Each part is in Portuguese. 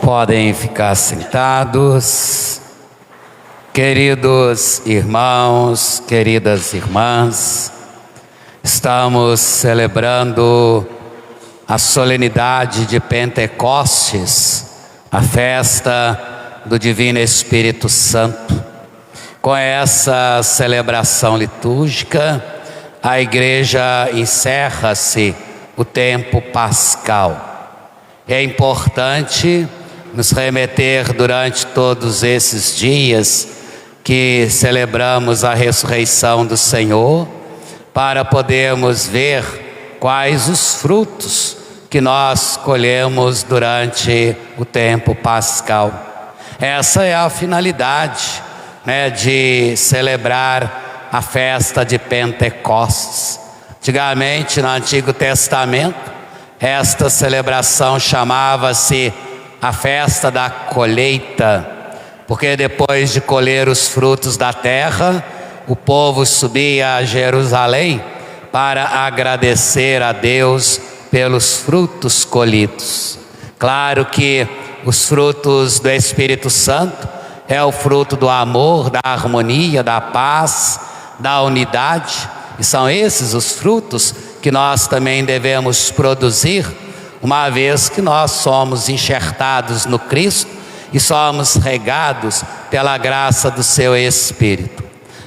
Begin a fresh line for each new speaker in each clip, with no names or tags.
Podem ficar sentados. Queridos irmãos, queridas irmãs, estamos celebrando a solenidade de Pentecostes, a festa do Divino Espírito Santo. Com essa celebração litúrgica, a Igreja encerra-se o tempo pascal. É importante nos remeter durante todos esses dias que celebramos a ressurreição do Senhor, para podermos ver quais os frutos que nós colhemos durante o tempo pascal. Essa é a finalidade, de celebrar a festa de Pentecostes. Antigamente, no Antigo Testamento, esta celebração chamava-se a festa da colheita, porque depois de colher os frutos da terra, o povo subia a Jerusalém para agradecer a Deus pelos frutos colhidos. Claro que os frutos do Espírito Santo é o fruto do amor, da harmonia, da paz, da unidade, e são esses os frutos que nós também devemos produzir, uma vez que nós somos enxertados no Cristo e somos regados pela graça do seu Espírito.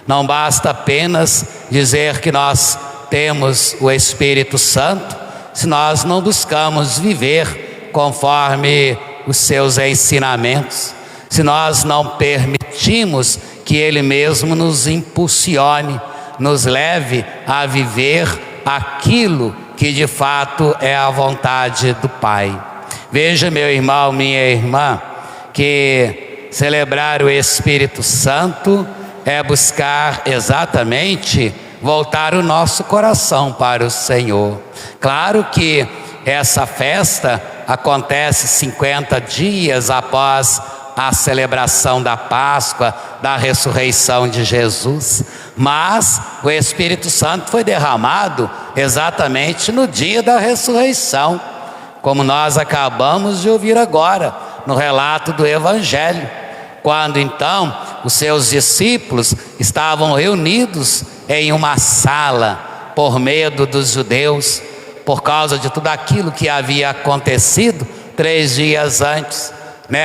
Não basta apenas dizer que nós temos o Espírito Santo, se nós não buscamos viver conforme os seus ensinamentos, se nós não permitimos que Ele mesmo nos impulsione, nos leve a viver aquilo que de fato é a vontade do Pai. Veja, meu irmão, minha irmã, que celebrar o Espírito Santo é buscar exatamente voltar o nosso coração para o Senhor. Claro que essa festa acontece 50 dias após a celebração da Páscoa, da ressurreição de Jesus, mas o Espírito Santo foi derramado exatamente no dia da ressurreição, como nós acabamos de ouvir agora no relato do Evangelho, quando então os seus discípulos estavam reunidos em uma sala por medo dos judeus, por causa de tudo aquilo que havia acontecido 3 dias antes,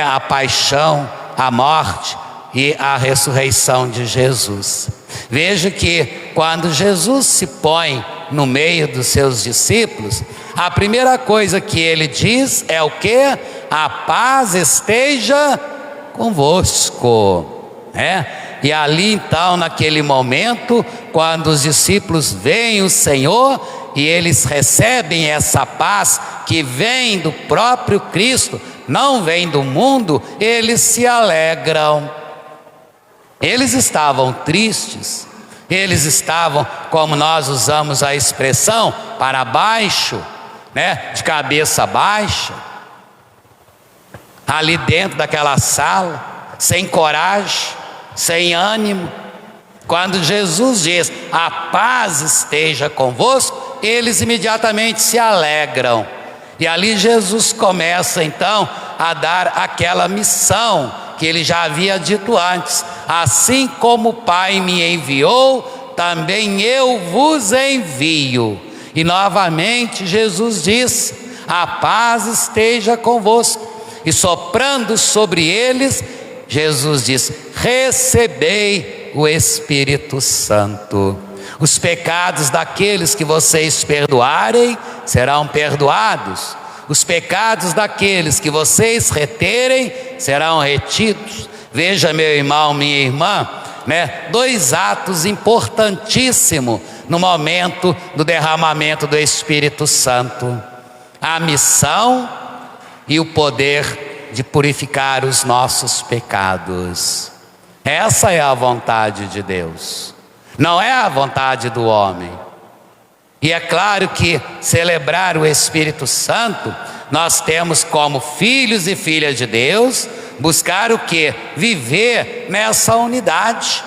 a paixão, a morte e a ressurreição de Jesus. Veja que quando Jesus se põe no meio dos seus discípulos, a primeira coisa que ele diz é o quê? A paz esteja convosco, E ali então, naquele momento, quando os discípulos veem o Senhor e eles recebem essa paz que vem do próprio Cristo, não vem do mundo, eles se alegram. Eles estavam tristes, eles estavam, como nós usamos a expressão, para baixo, de cabeça baixa, ali dentro daquela sala, sem coragem, sem ânimo. Quando Jesus diz, a paz esteja convosco, eles imediatamente se alegram. E ali Jesus começa então a dar aquela missão que ele já havia dito antes: assim como o Pai me enviou, também eu vos envio. E novamente Jesus diz, a paz esteja convosco. E soprando sobre eles, Jesus diz, recebei o Espírito Santo. Os pecados daqueles que vocês perdoarem serão perdoados. Os pecados daqueles que vocês reterem serão retidos. Veja, meu irmão, minha irmã, 2 atos importantíssimos no momento do derramamento do Espírito Santo: a missão e o poder de purificar os nossos pecados. Essa é a vontade de Deus, não é a vontade do homem. E é claro que celebrar o Espírito Santo, nós temos como filhos e filhas de Deus, buscar o quê? Viver nessa unidade.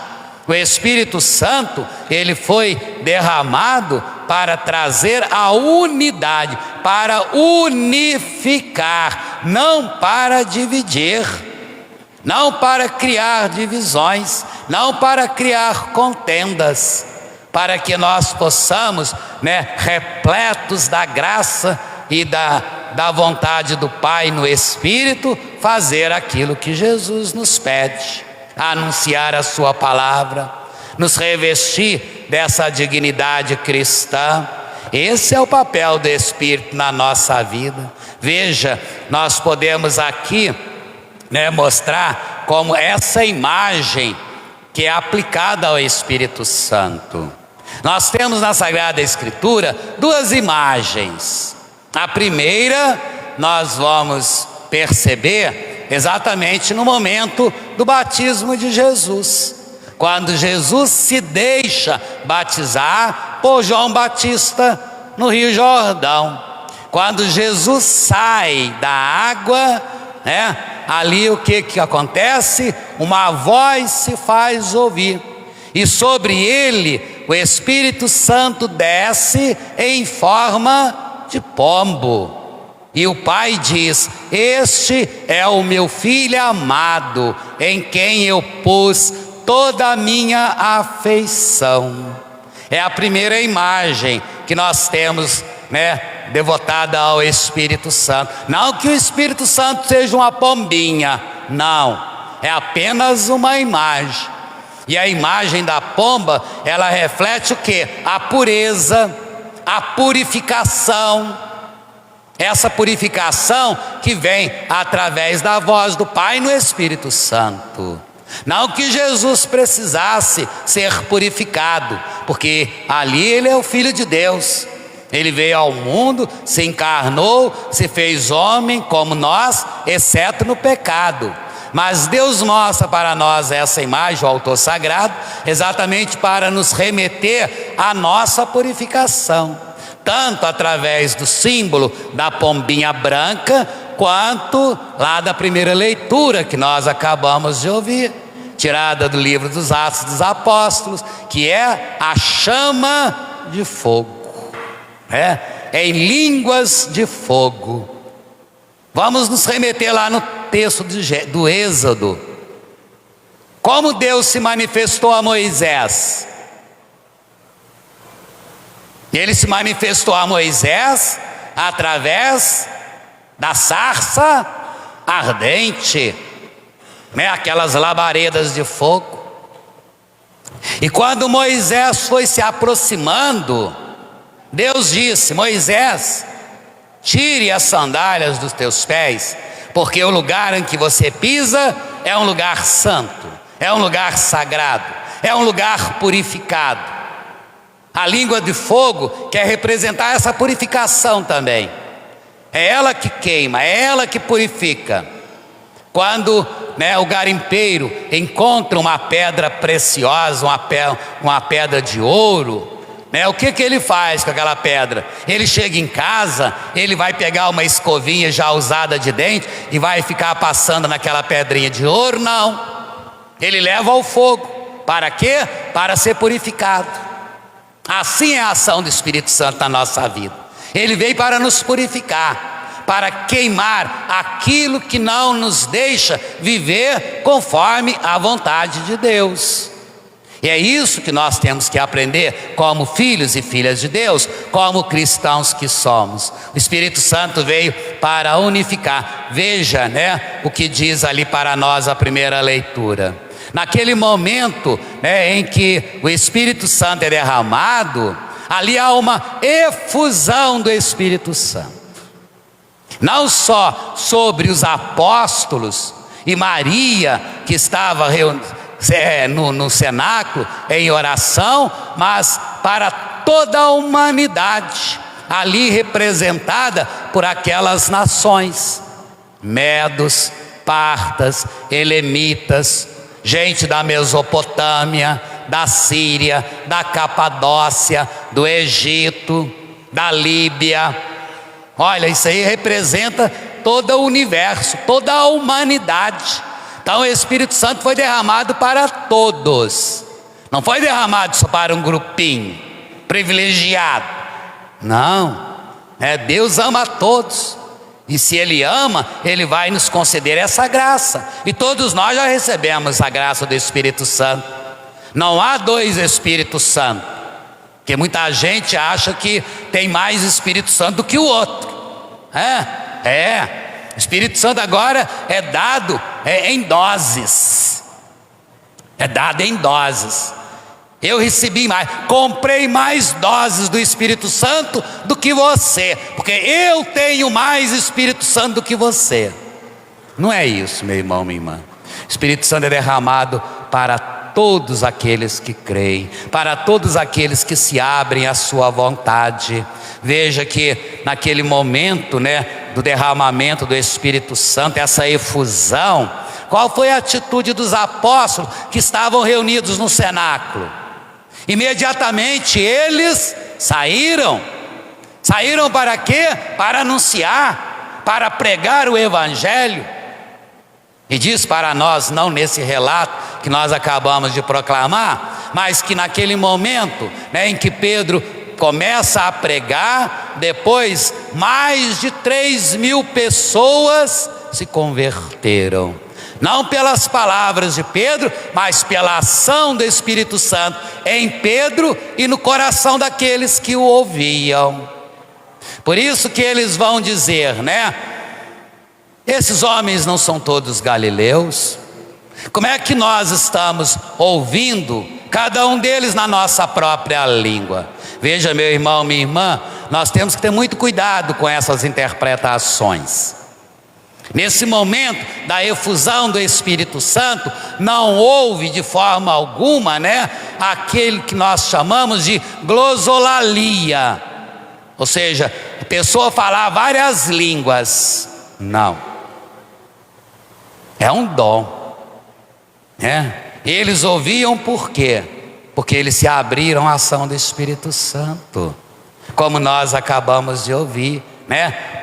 O Espírito Santo, ele foi derramado para trazer a unidade, para unificar não para dividir, não para criar divisões, não para criar contendas, para que nós possamos, repletos da graça e da vontade do Pai no Espírito, fazer aquilo que Jesus nos pede, anunciar a sua palavra, nos revestir dessa dignidade cristã. Esse é o papel do Espírito na nossa vida. Veja, nós podemos aqui mostrar como essa imagem que é aplicada ao Espírito Santo. Nós temos na Sagrada Escritura duas imagens. A primeira nós vamos perceber exatamente no momento do batismo de Jesus, quando Jesus se deixa batizar por João Batista no Rio Jordão. Quando Jesus sai da água, ali o que acontece? Uma voz se faz ouvir, e sobre ele o Espírito Santo desce em forma de pombo. E o Pai diz: este é o meu Filho amado, em quem eu pus toda a minha afeição. É a primeira imagem que nós temos, devotada ao Espírito Santo. Não que o Espírito Santo seja uma pombinha, não, é apenas uma imagem. E a imagem da pomba, ela reflete o quê? A pureza, a purificação. Essa purificação que vem através da voz do Pai no Espírito Santo. Não que Jesus precisasse ser purificado, porque ali ele é o Filho de Deus. Ele veio ao mundo, se encarnou, se fez homem como nós, exceto no pecado. Mas Deus mostra para nós essa imagem, o autor sagrado, exatamente para nos remeter à nossa purificação, tanto através do símbolo da pombinha branca, quanto lá da primeira leitura que nós acabamos de ouvir, tirada do livro dos Atos dos Apóstolos, que é a chama de fogo, em línguas de fogo. Vamos nos remeter lá no texto do Êxodo. Como Deus se manifestou a Moisés? Ele se manifestou a Moisés através da sarça ardente, aquelas labaredas de fogo. E quando Moisés foi se aproximando, Deus disse: Moisés, tire as sandálias dos teus pés, porque o lugar em que você pisa é um lugar santo, é um lugar sagrado, é um lugar purificado. A língua de fogo quer representar essa purificação também. É ela que queima, é ela que purifica. Quando o garimpeiro encontra uma pedra preciosa, uma pedra de ouro, o que ele faz com aquela pedra? Ele chega em casa, ele vai pegar uma escovinha já usada de dente e vai ficar passando naquela pedrinha de ouro? Não. Ele leva ao fogo. Para quê? Para ser purificado. Assim é a ação do Espírito Santo na nossa vida. Ele veio para nos purificar, para queimar aquilo que não nos deixa viver conforme a vontade de Deus. E é isso que nós temos que aprender como filhos e filhas de Deus, como cristãos que somos. O Espírito Santo veio para unificar. Veja, o que diz ali para nós a primeira leitura. Naquele momento, em que o Espírito Santo é derramado, ali há uma efusão do Espírito Santo. Não só sobre os apóstolos e Maria, que estava no cenáculo em oração, mas para toda a humanidade, ali representada por aquelas nações: medos, partas, elemitas, gente da Mesopotâmia, da Síria, da Capadócia, do Egito, da Líbia. Olha, isso aí representa todo o universo, toda a humanidade. Então o Espírito Santo foi derramado para todos, não foi derramado só para um grupinho privilegiado. Não, Deus ama a todos. E se Ele ama, Ele vai nos conceder essa graça. E todos nós já recebemos a graça do Espírito Santo. Não há dois Espíritos Santos, porque muita gente acha que tem mais Espírito Santo do que o outro. O Espírito Santo agora é dado em doses. É dado em doses. Eu recebi mais, comprei mais doses do Espírito Santo do que você, porque eu tenho mais Espírito Santo do que você. Não é isso, meu irmão, minha irmã. O Espírito Santo é derramado para todos aqueles que creem, para todos aqueles que se abrem à sua vontade. Veja que naquele momento, do derramamento do Espírito Santo, essa efusão, qual foi a atitude dos apóstolos que estavam reunidos no cenáculo? Imediatamente eles saíram para quê? Para anunciar, para pregar o Evangelho. E diz para nós, não nesse relato que nós acabamos de proclamar, mas que naquele momento, em que Pedro começa a pregar, depois mais de 3.000 pessoas se converteram. Não pelas palavras de Pedro, mas pela ação do Espírito Santo em Pedro e no coração daqueles que o ouviam. Por isso que eles vão dizer, esses homens não são todos galileus? Como é que nós estamos ouvindo cada um deles na nossa própria língua? Veja, meu irmão, minha irmã, nós temos que ter muito cuidado com essas interpretações. Nesse momento da efusão do Espírito Santo, não houve de forma alguma, aquele que nós chamamos de glosolalia, ou seja, a pessoa falar várias línguas. Não, é um dom, Eles ouviam por quê? Porque eles se abriram à ação do Espírito Santo, como nós acabamos de ouvir,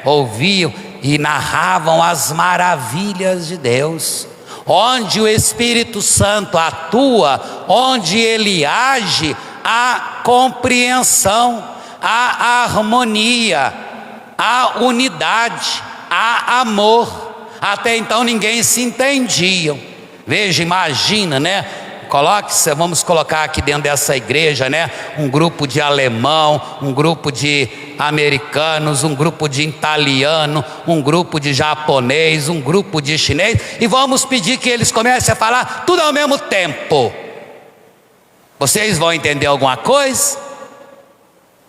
ouviam e narravam as maravilhas de Deus. Onde o Espírito Santo atua, onde ele age, há compreensão, há harmonia, há unidade, há amor. Até então ninguém se entendia. Veja, imagina, vamos colocar aqui dentro dessa igreja, um grupo de alemão, um grupo de americanos, um grupo de italiano, um grupo de japonês, um grupo de chinês, e vamos pedir que eles comecem a falar tudo ao mesmo tempo. Vocês vão entender alguma coisa?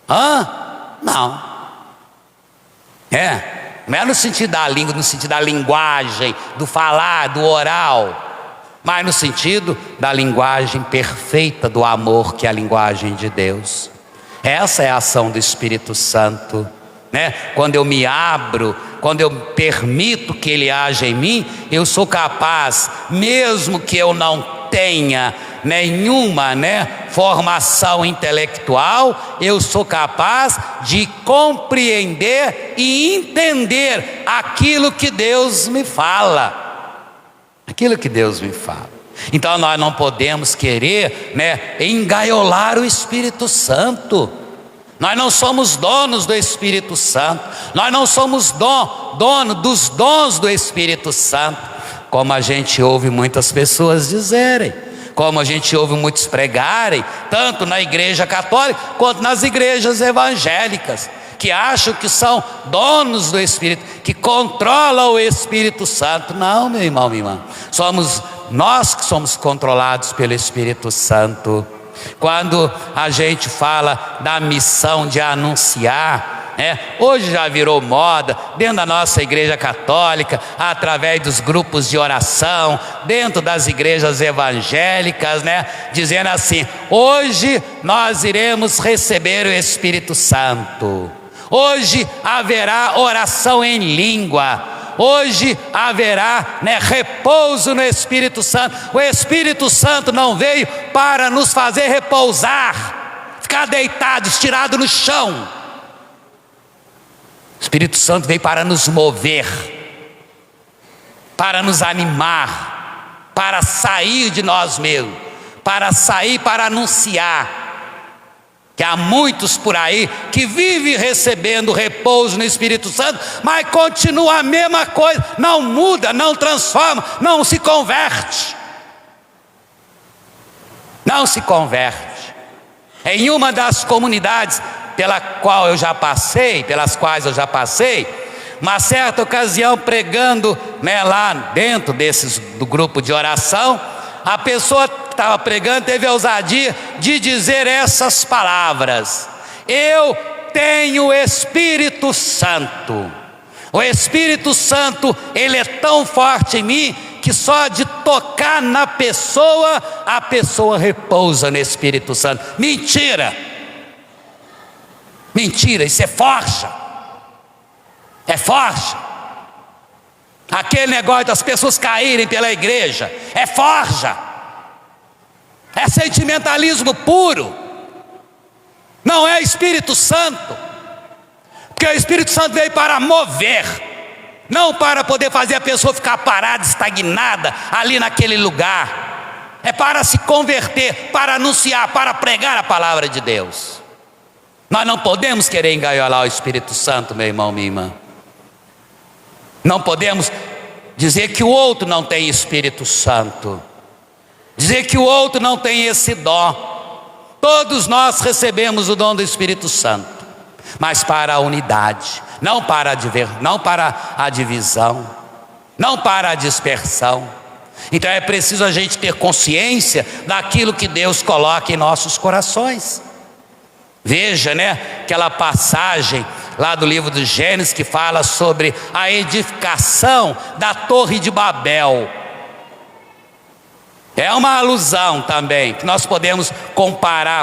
Não. Não é no sentido da língua, no sentido da linguagem, do falar, do oral, mas no sentido da linguagem perfeita do amor, que é a linguagem de Deus. Essa é a ação do Espírito Santo, Quando eu me abro, quando eu permito que Ele haja em mim, eu sou capaz, mesmo que eu não tenha nenhuma formação intelectual, eu sou capaz de compreender e entender aquilo que Deus me fala. Aquilo que Deus me fala. Então nós não podemos querer engaiolar o Espírito Santo. Nós não somos donos do Espírito Santo. Nós não somos dono dos dons do Espírito Santo, como a gente ouve muitas pessoas dizerem, como a gente ouve muitos pregarem, tanto na igreja católica quanto nas igrejas evangélicas, que acham que são donos do Espírito, que controlam o Espírito Santo. Não, meu irmão, minha irmã, somos nós que somos controlados pelo Espírito Santo. Quando a gente fala da missão de anunciar, hoje já virou moda dentro da nossa igreja católica, através dos grupos de oração, dentro das igrejas evangélicas, dizendo assim: hoje nós iremos receber o Espírito Santo, hoje haverá oração em língua, hoje haverá repouso no Espírito Santo. O Espírito Santo não veio para nos fazer repousar, ficar deitado, estirado no chão. O Espírito Santo veio para nos mover, para nos animar, para sair de nós mesmos, para sair para anunciar. Que há muitos por aí que vivem recebendo repouso no Espírito Santo, mas continua a mesma coisa, não muda, não transforma, não se converte. Não se converte. Em uma das comunidades pelas quais eu já passei, uma certa ocasião pregando, lá dentro do grupo de oração, a pessoa que estava pregando teve a ousadia de dizer essas palavras: eu tenho o Espírito Santo. O Espírito Santo, ele é tão forte em mim que só de tocar na pessoa, a pessoa repousa no Espírito Santo. Mentira! Mentira, isso é forja. É forja. Aquele negócio das pessoas caírem pela igreja é forja. É sentimentalismo puro. Não é Espírito Santo. Porque o Espírito Santo veio para mover, não para poder fazer a pessoa ficar parada, estagnada ali naquele lugar. É para se converter, para anunciar, para pregar a palavra de Deus. Nós não podemos querer engaiolar o Espírito Santo, meu irmão, minha irmã. Não podemos dizer que o outro não tem Espírito Santo, dizer que o outro não tem esse dom. Todos nós recebemos o dom do Espírito Santo, mas para a unidade, não para a divisão, não para a dispersão. Então é preciso a gente ter consciência daquilo que Deus coloca em nossos corações. Veja, aquela passagem lá do livro do Gênesis que fala sobre a edificação da Torre de Babel. É uma alusão também, que nós podemos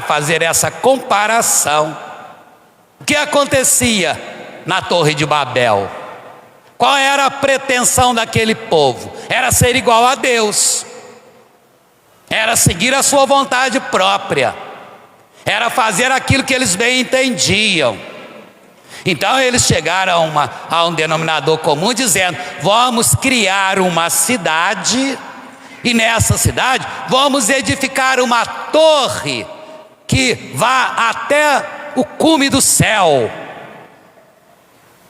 fazer essa comparação. O que acontecia na Torre de Babel? Qual era a pretensão daquele povo? Era ser igual a Deus, era seguir a sua vontade própria, era fazer aquilo que eles bem entendiam. Então eles chegaram a um denominador comum dizendo: vamos criar uma cidade, e nessa cidade vamos edificar uma torre que vá até o cume do céu.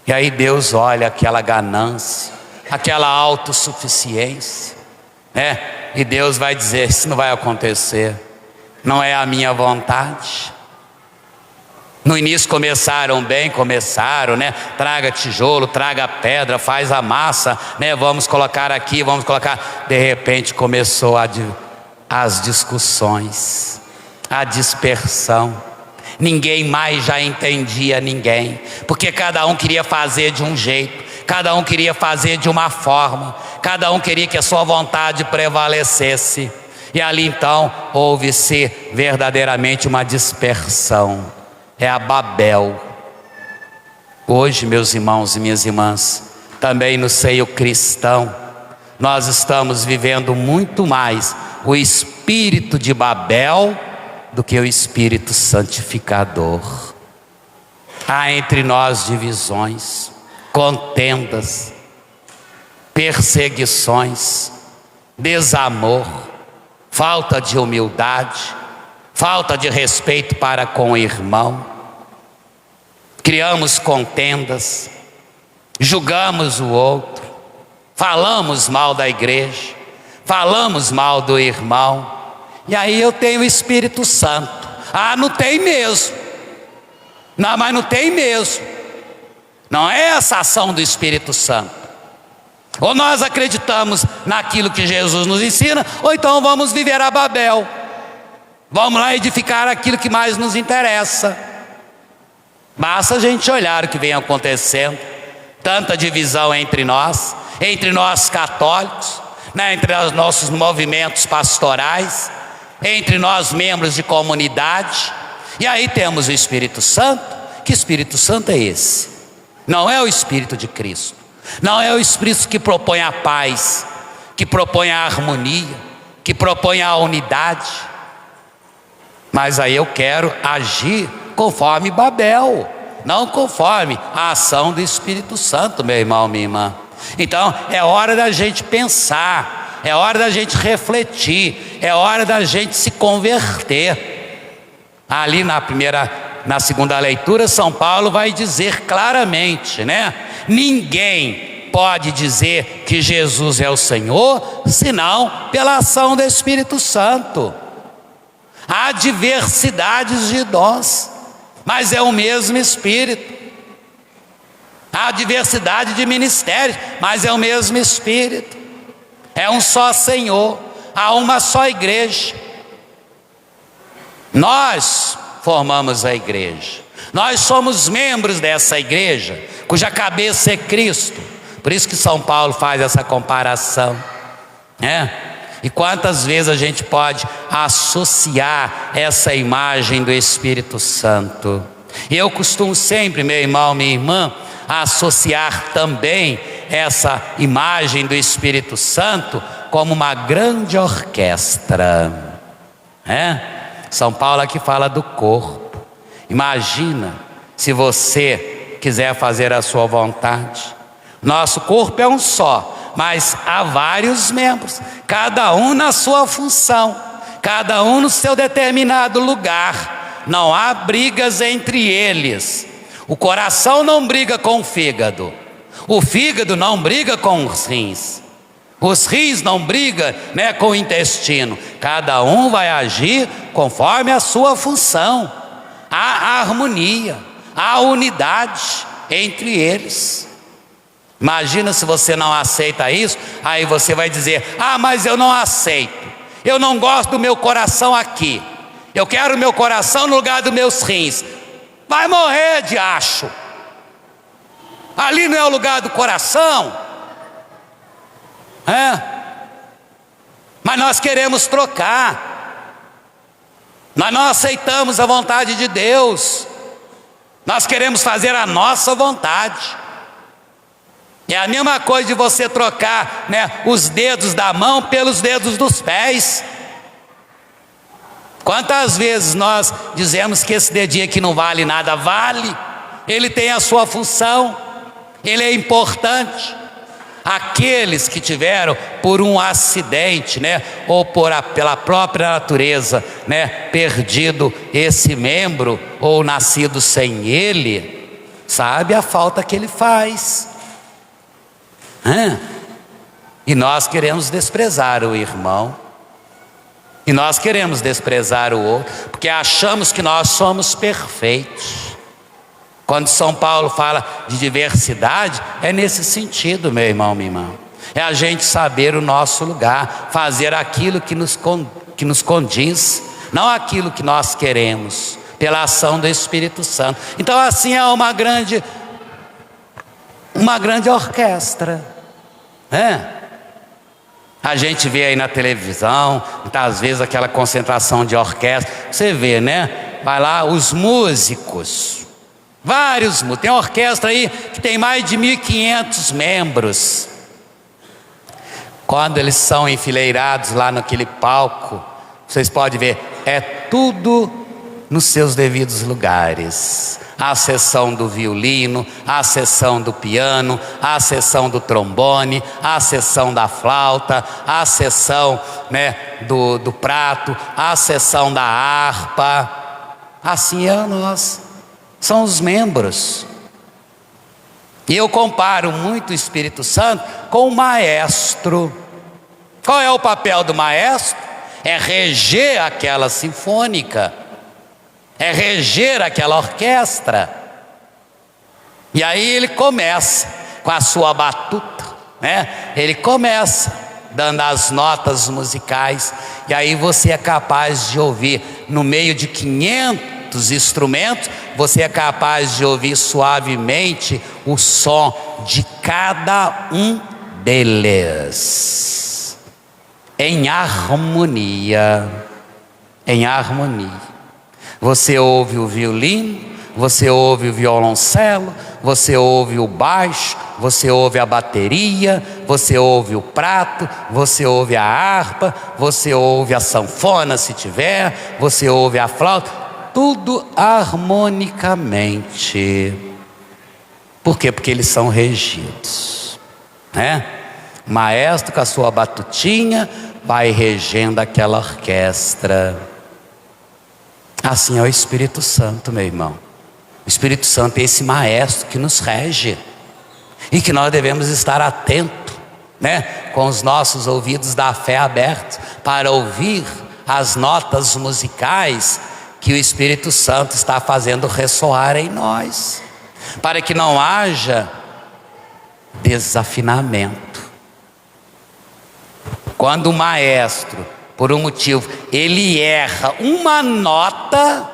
E aí Deus olha aquela ganância, aquela autossuficiência, e Deus vai dizer: isso não vai acontecer, não é a minha vontade. No início começaram bem, traga tijolo, traga pedra, faz a massa, vamos colocar aqui, vamos colocar. De repente começou as discussões, a dispersão. Ninguém mais já entendia ninguém, porque cada um queria fazer de um jeito, cada um queria fazer de uma forma, cada um queria que a sua vontade prevalecesse. E ali então houve-se verdadeiramente uma dispersão. É a Babel. Hoje, meus irmãos e minhas irmãs, também no seio cristão, nós estamos vivendo muito mais o espírito de Babel do que o espírito santificador. Há entre nós divisões, contendas, perseguições, desamor, falta de humildade, falta de respeito para com o irmão. Criamos contendas, julgamos o outro, falamos mal da igreja, falamos mal do irmão. E aí eu tenho o Espírito Santo. Não tem mesmo. Não, mas não tem mesmo. Não é essa ação do Espírito Santo. Ou nós acreditamos naquilo que Jesus nos ensina, ou então vamos viver a Babel. Vamos lá edificar aquilo que mais nos interessa. Basta a gente olhar o que vem acontecendo. Tanta divisão entre nós católicos, entre os nossos movimentos pastorais, entre nós membros de comunidade. E aí temos o Espírito Santo. Que Espírito Santo é esse? Não é o Espírito de Cristo, não é o Espírito que propõe a paz, que propõe a harmonia, que propõe a unidade. Mas aí eu quero agir conforme Babel, não conforme a ação do Espírito Santo, meu irmão, minha irmã. Então é hora da gente pensar, é hora da gente refletir, é hora da gente se converter. Ali na segunda leitura, São Paulo vai dizer claramente, né? Ninguém pode dizer que Jesus é o Senhor, senão pela ação do Espírito Santo. Há diversidades de dons, mas é o mesmo Espírito. Há diversidade de ministérios, mas é o mesmo Espírito. É um só Senhor, há uma só igreja. Nós formamos a igreja, nós somos membros dessa igreja, cuja cabeça é Cristo. Por isso que São Paulo faz essa comparação, né? E quantas vezes a gente pode associar essa imagem do Espírito Santo? E eu costumo sempre, meu irmão, minha irmã, associar também essa imagem do Espírito Santo como uma grande orquestra, São Paulo aqui fala do corpo. Imagina se você quiser fazer a sua vontade. Nosso corpo é um só, mas há vários membros, cada um na sua função, cada um no seu determinado lugar. Não há brigas entre eles. O coração não briga com o fígado não briga com os rins não brigam, com o intestino. Cada um vai agir conforme a sua função. Há harmonia, há unidade entre eles. Imagina se você não aceita isso, aí você vai dizer: ah, mas eu não aceito, eu não gosto do meu coração aqui, eu quero o meu coração no lugar dos meus rins. Vai morrer, diacho. Ali não é o lugar do coração, mas nós queremos trocar. Nós não aceitamos a vontade de Deus, nós queremos fazer a nossa vontade. É a mesma coisa de você trocar, os dedos da mão pelos dedos dos pés. Quantas vezes nós dizemos que esse dedinho aqui não vale nada? Vale, ele tem a sua função, ele é importante. Aqueles que tiveram por um acidente, ou pela própria natureza, perdido esse membro, ou nascido sem ele, sabe a falta que ele faz. E nós queremos desprezar o irmão, e nós queremos desprezar o outro, porque achamos que nós somos perfeitos. Quando São Paulo fala de diversidade, é nesse sentido, meu irmão, minha irmã. É a gente saber o nosso lugar, fazer aquilo que nos condiz, não aquilo que nós queremos, pela ação do Espírito Santo. Então assim é uma grande orquestra, A gente vê aí na televisão, muitas vezes aquela concentração de orquestra, você vê, vai lá os músicos, vários músicos, tem uma orquestra aí que tem mais de 1.500 membros. Quando eles são enfileirados lá naquele palco, vocês podem ver, é tudo nos seus devidos lugares. A seção do violino, a seção do piano, a seção do trombone, a seção da flauta, a seção do prato, a seção da harpa. Assim é nós, são os membros. E eu comparo muito o Espírito Santo com o maestro. Qual é o papel do maestro? É reger aquela sinfônica, é reger aquela orquestra. E aí ele começa com a sua batuta, ele começa dando as notas musicais, e aí você é capaz de ouvir, no meio de 500 instrumentos, você é capaz de ouvir suavemente o som de cada um deles, em harmonia, Você ouve o violino, você ouve o violoncelo, você ouve o baixo, você ouve a bateria, você ouve o prato, você ouve a harpa, você ouve a sanfona se tiver, você ouve a flauta, tudo harmonicamente. Por quê? Porque eles são regidos, O maestro com a sua batutinha vai regendo aquela orquestra. Assim é o Espírito Santo, meu irmão. O Espírito Santo é esse maestro que nos rege e que nós devemos estar atentos, né? Com os nossos ouvidos da fé abertos para ouvir as notas musicais que o Espírito Santo está fazendo ressoar em nós, para que não haja desafinamento. Quando o maestro, por um motivo, ele erra uma nota,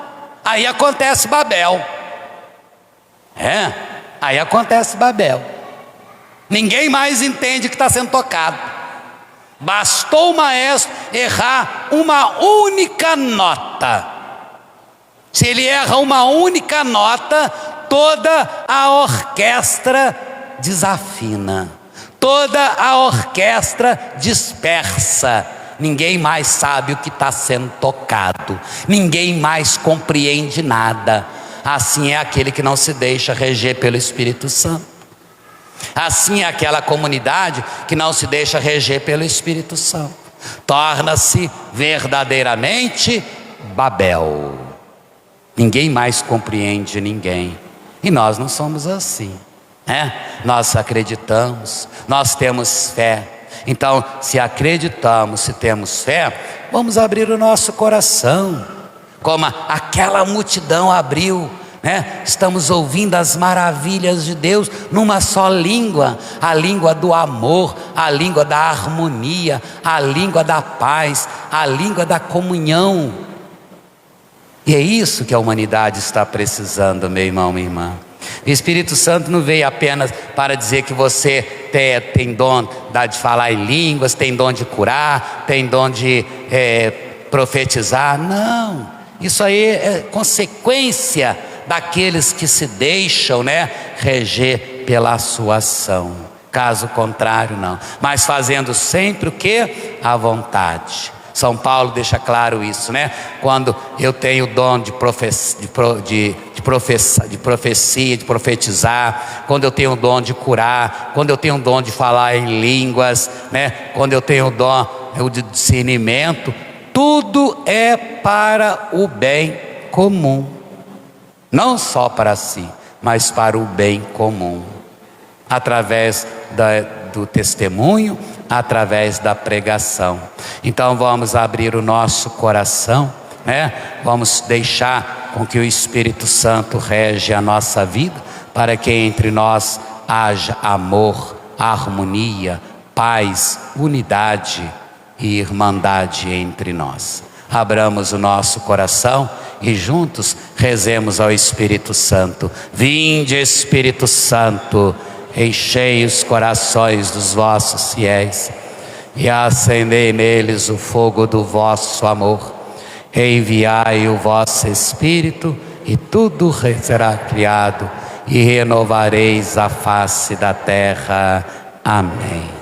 aí acontece Babel. Aí acontece Babel. Ninguém mais entende o que está sendo tocado. Bastou o maestro errar uma única nota. Se ele erra uma única nota, toda a orquestra desafina, toda a orquestra dispersa. Ninguém mais sabe o que está sendo tocado, ninguém mais compreende nada. Assim é aquele que não se deixa reger pelo Espírito Santo. Assim é aquela comunidade que não se deixa reger pelo Espírito Santo. Torna-se verdadeiramente Babel. Ninguém mais compreende ninguém. E nós não somos assim, né? Nós acreditamos, nós temos fé. Então, se acreditamos, se temos fé, vamos abrir o nosso coração, como aquela multidão abriu, né? Estamos ouvindo as maravilhas de Deus numa só língua, a língua do amor, a língua da harmonia, a língua da paz, a língua da comunhão. E é isso que a humanidade está precisando, meu irmão, minha irmã. O Espírito Santo não veio apenas para dizer que você tem dom de falar em línguas, tem dom de curar, tem dom de profetizar. Não, isso aí é consequência daqueles que se deixam, né, reger pela sua ação. Caso contrário, não. Mas fazendo sempre o que? A vontade. São Paulo deixa claro isso, né? Quando eu tenho o dom de profecia, de profetizar, quando eu tenho o dom de curar, quando eu tenho o dom de falar em línguas, né? Quando eu tenho o dom de discernimento, tudo é para o bem comum. Não só para si, mas para o bem comum. Através do testemunho, através da pregação. Então vamos abrir o nosso coração, né? Vamos deixar com que o Espírito Santo rege a nossa vida, para que entre nós haja amor, harmonia, paz, unidade e irmandade entre nós. Abramos o nosso coração e juntos rezemos ao Espírito Santo. Vinde, Espírito Santo, enchei os corações dos vossos fiéis e acendei neles o fogo do vosso amor. Enviai o vosso Espírito e tudo será criado e renovareis a face da terra. Amém.